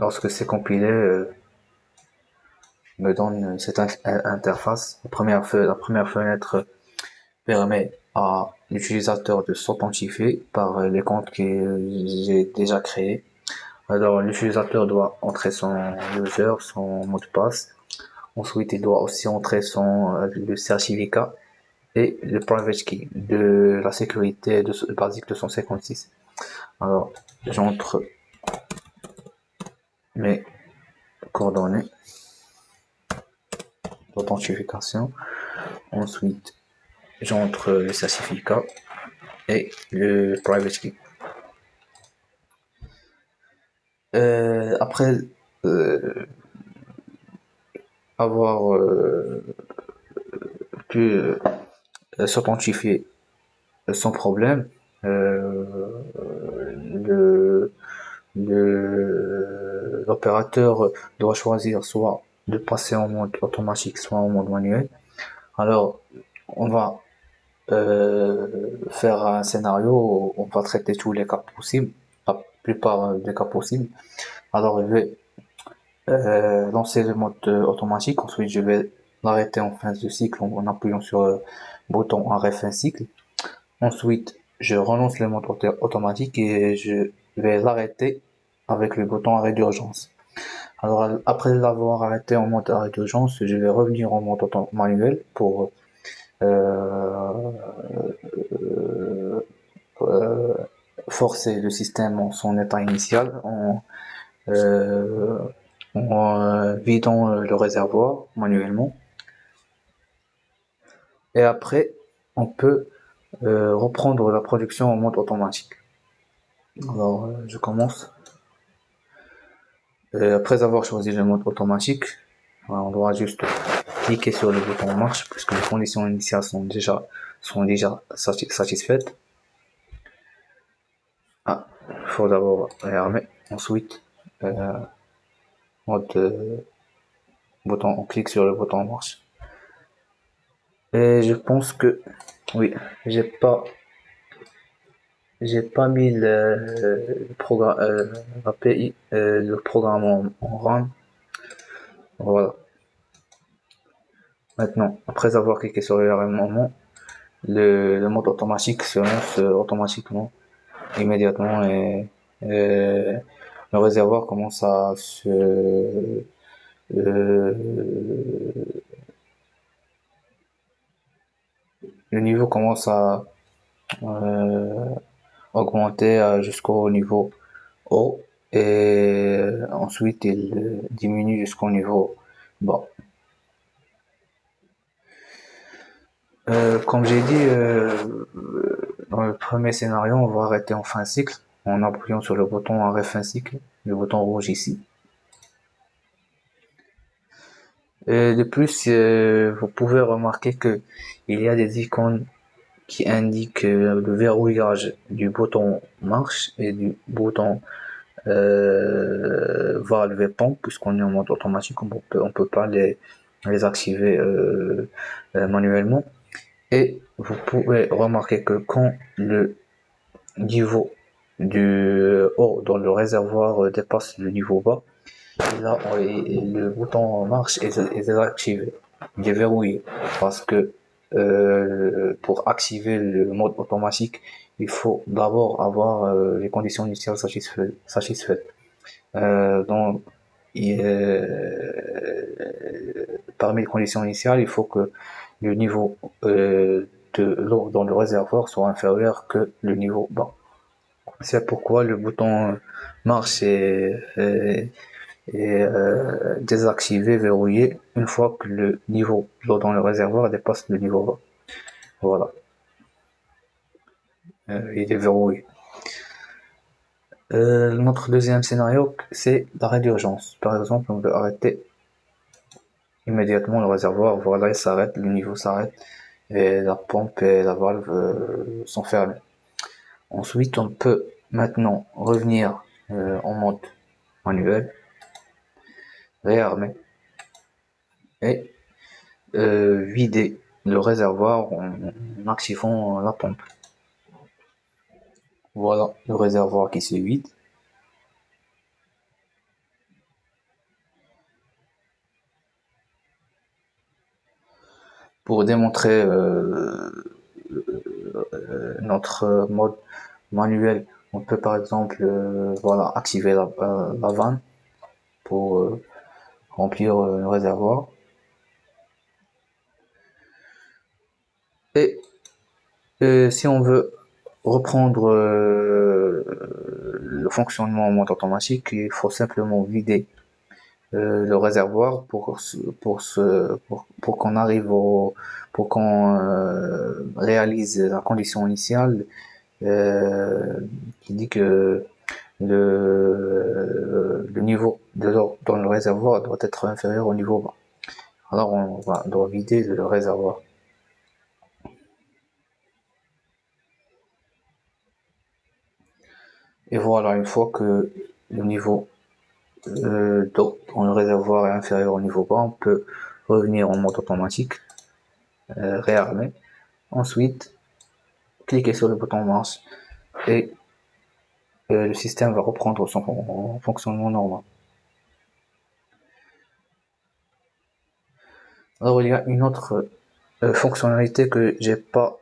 lorsque c'est compilé, me donne cette interface. La première fenêtre permet à l'utilisateur de s'authentifier par les comptes que j'ai déjà créés. Alors l'utilisateur doit entrer son user, son mot de passe. Ensuite, il doit aussi entrer le certificat et le private key de la sécurité basique 256. Alors, j'entre mes coordonnées d'authentification. Ensuite, j'entre le certificat et le private key. Après avoir pu s'authentifier sans problème, euh, le l'opérateur doit choisir soit de passer en mode automatique, soit en mode manuel. Alors, on va faire un scénario où on va traiter tous les cas possibles, la plupart des cas possibles. Alors, je vais lancer le mode automatique, ensuite je vais l'arrêter en fin de cycle en appuyant sur le bouton arrêt fin cycle. Ensuite, je relance le mode automatique et je vais l'arrêter avec le bouton arrêt d'urgence. Alors, après l'avoir arrêté en mode arrêt d'urgence, je vais revenir en mode manuel pour euh, euh, forcer le système en son état initial euh, en vidant le réservoir manuellement. Et après, on peut reprendre la production en mode automatique. Alors, je commence. Après avoir choisi le mode automatique, on doit juste cliquer sur le bouton marche puisque les conditions initiales sont déjà satisfaites. Ah, il faut d'abord réarmer. Ensuite, euh, mode bouton, on clique sur le bouton marche. Et je pense que oui, j'ai pas j'ai pas mis le programme API le programme en RAM. Voilà. Maintenant, après avoir cliqué sur le réarmement, le mode automatique se lance automatiquement, immédiatement, et le réservoir commence à euh, le niveau commence à euh, augmenter jusqu'au niveau haut et ensuite il diminue jusqu'au niveau bas. Comme j'ai dit, dans le premier scénario, on va arrêter en fin cycle en appuyant sur le bouton arrêt fin cycle, le bouton rouge ici. Et de plus, vous pouvez remarquer que il y a des icônes qui indiquent le verrouillage du bouton marche et du bouton valve et pompe, puisqu'on est en mode automatique, on peut pas les activer manuellement. Et vous pouvez remarquer que quand le niveau du haut dans le réservoir dépasse le niveau bas, là le bouton marche est désactivé, il est verrouillé, parce que pour activer le mode automatique, il faut d'abord avoir les conditions initiales satisfaites. Donc, parmi les conditions initiales, il faut que le niveau de l'eau dans le réservoir soit inférieur que le niveau bas. C'est pourquoi le bouton marche est désactivé, verrouillé, une fois que le niveau de l'eau dans le réservoir dépasse le niveau bas. Voilà, il est verrouillé. Notre deuxième scénario, c'est l'arrêt d'urgence. Par exemple, on veut arrêter immédiatement le réservoir, voilà, il s'arrête, le niveau s'arrête, et la pompe et la valve sont fermées. Ensuite, on peut maintenant revenir en mode manuel, réarmer et vider le réservoir en activant la pompe. Voilà le réservoir qui se vide. Pour démontrer notre mode manuel, on peut par exemple voilà, activer la vanne pour remplir le réservoir. Et si on veut reprendre le fonctionnement en mode automatique, il faut simplement vider le réservoir pour qu'on arrive pour qu'on réalise la condition initiale qui dit que le niveau de l'eau dans le réservoir doit être inférieur au niveau bas. Alors doit vider le réservoir. Et voilà, une fois que le niveau d'eau dans le réservoir est inférieur au niveau bas, on peut revenir en mode automatique, réarmer. Ensuite, cliquer sur le bouton marche et le système va reprendre son fonctionnement normal. Alors il y a une autre fonctionnalité que j'ai pas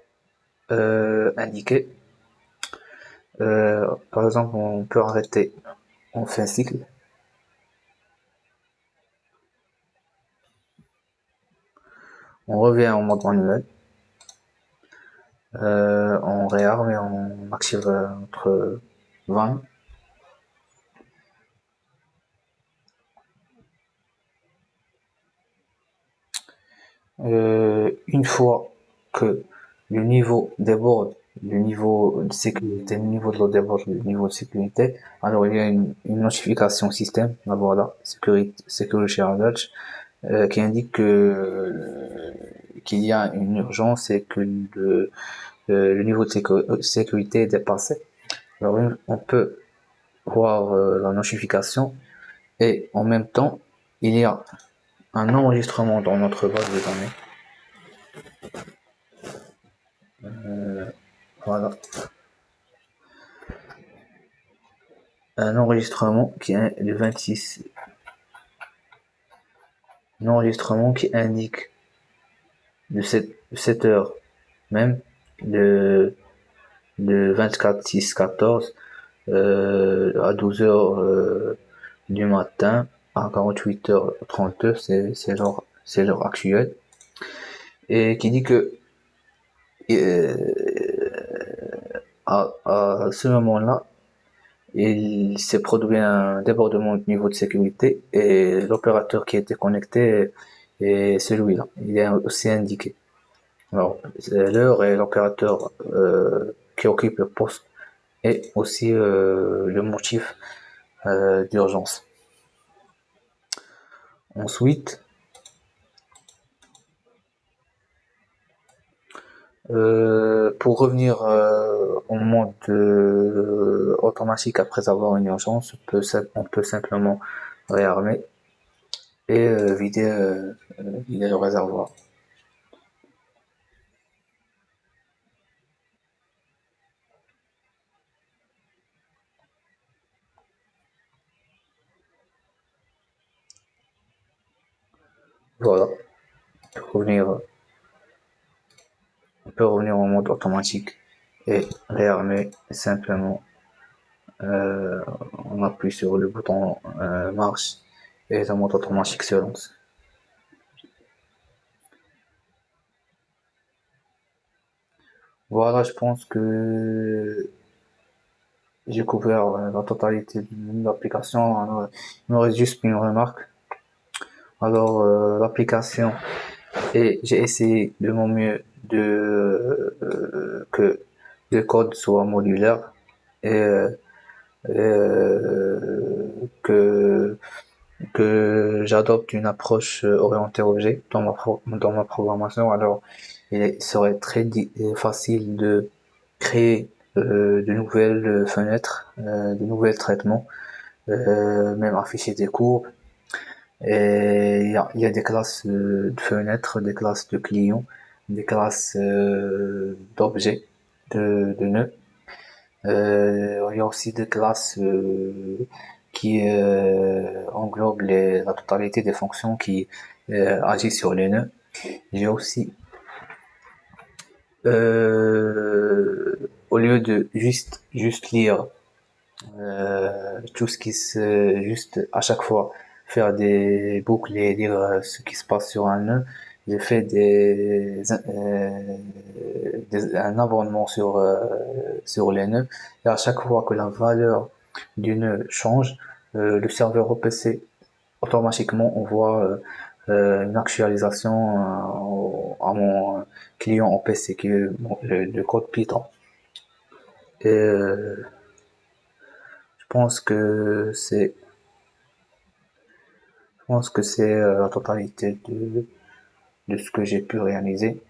indiquée. Par exemple, on peut arrêter, on fait un cycle, on revient en mode manuel, on réarme et on active notre van. Une fois que le niveau déborde, le niveau de sécurité, le niveau de l'eau déborde, le niveau de sécurité, alors il y a une notification système, là voilà, Security Alert, qui indique qu'il y a une urgence et que le niveau de sécurité est dépassé. Alors on peut voir la notification et en même temps, il y a un enregistrement dans notre base de données. Voilà. Un enregistrement qui est le 26. Un enregistrement qui indique de 7 heures même, de 24-6-14 à 12 heures du matin à 48h32, c'est l'heure actuelle. Et qui dit que à ce moment-là, il s'est produit un débordement du niveau de sécurité et l'opérateur qui était connecté est celui-là. Il est aussi indiqué. Alors, l'heure et l'opérateur qui occupe le poste et aussi le motif d'urgence. Ensuite, pour revenir en mode automatique après avoir une urgence, on peut simplement réarmer et vider le réservoir. Voilà, revenir, on peut revenir en mode automatique et réarmer simplement. Euh, on appuie sur le bouton marche et la mode automatique se lance. Voilà, je pense que j'ai couvert la totalité de l'application. Alors, il me reste juste une remarque. Alors, l'application, et j'ai essayé de mon mieux que le code soit modulaire et, que j'adopte une approche orientée objet dans ma programmation. Alors, il serait très facile de créer de nouvelles fenêtres, de nouveaux traitements, même afficher des courbes. Et il y a des classes de fenêtres, des classes de clients, des classes d'objets, de nœuds. Il y a aussi des classes qui englobent la totalité des fonctions qui agissent sur les nœuds. J'ai aussi Au lieu de juste lire tout ce qui se juste à chaque fois faire des boucles et lire ce qui se passe sur un nœud, j'ai fait un abonnement sur les nœuds et à chaque fois que la valeur du nœud change, le serveur au PC automatiquement envoie une actualisation à mon client au PC qui est le code Python. Et je pense que c'est la totalité de ce que j'ai pu réaliser.